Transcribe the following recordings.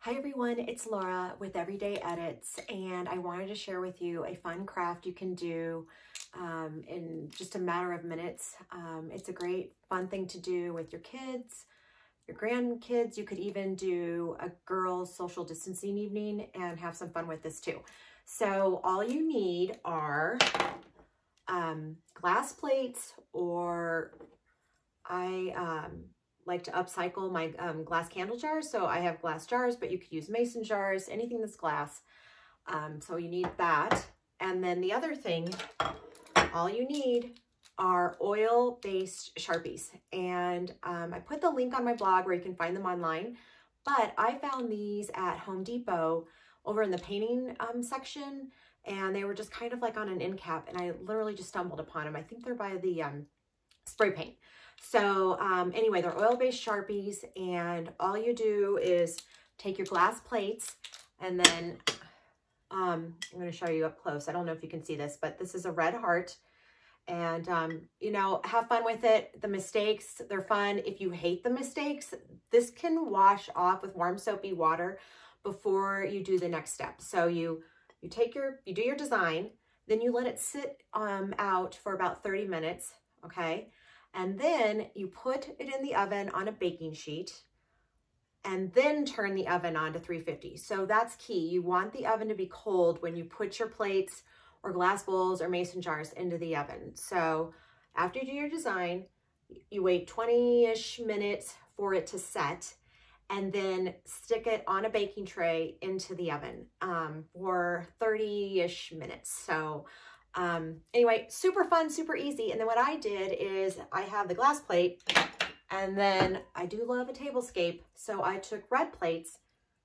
Hi everyone, it's Laura with Everyday Edits, and I wanted to share with you a fun craft you can do in just a matter of minutes. It's a great fun thing to do with your kids, your grandkids. You could even do a girls' social distancing evening and have some fun with this too. So all you need are glass plates, or I like to upcycle my glass candle jars. So I have glass jars, but you could use mason jars, anything that's glass. So you need that. And then the other thing, all you need are oil-based Sharpies. And I put the link on my blog where you can find them online, but I found these at Home Depot over in the painting section, and they were just kind of like on an end cap, and I literally just stumbled upon them. I think they're by the spray paint. So anyway, they're oil-based Sharpies, and all you do is take your glass plates, and then I'm going to show you up close. I don't know if you can see this, but this is a red heart, and you know, have fun with it. The mistakes, they're fun. If you hate the mistakes, this can wash off with warm soapy water before you do the next step. So you do your design, then you let it sit out for about 30 minutes, okay? And then you put it in the oven on a baking sheet, and then turn the oven on to 350. So that's key. You want the oven to be cold when you put your plates or glass bowls or mason jars into the oven. So after you do your design, you wait 20-ish minutes for it to set, and then stick it on a baking tray into the oven for 30-ish minutes. So anyway, super fun, super easy. And then what I did is I have the glass plate, and then I do love a Tablescape. So I took red plates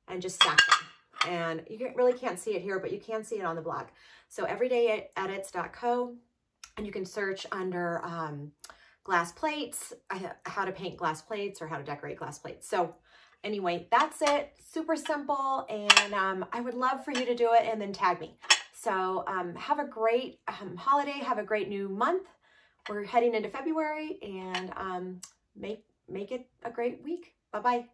and just stacked them. And you really can't see it here, but you can see it on the blog. So everydayedits.co, and you can search under glass plates, how to paint glass plates or how to decorate glass plates. So anyway, that's it. Super simple. And I would love for you to do it and then tag me. So have a great holiday. Have a great new month. We're heading into February, and make it a great week. Bye-bye.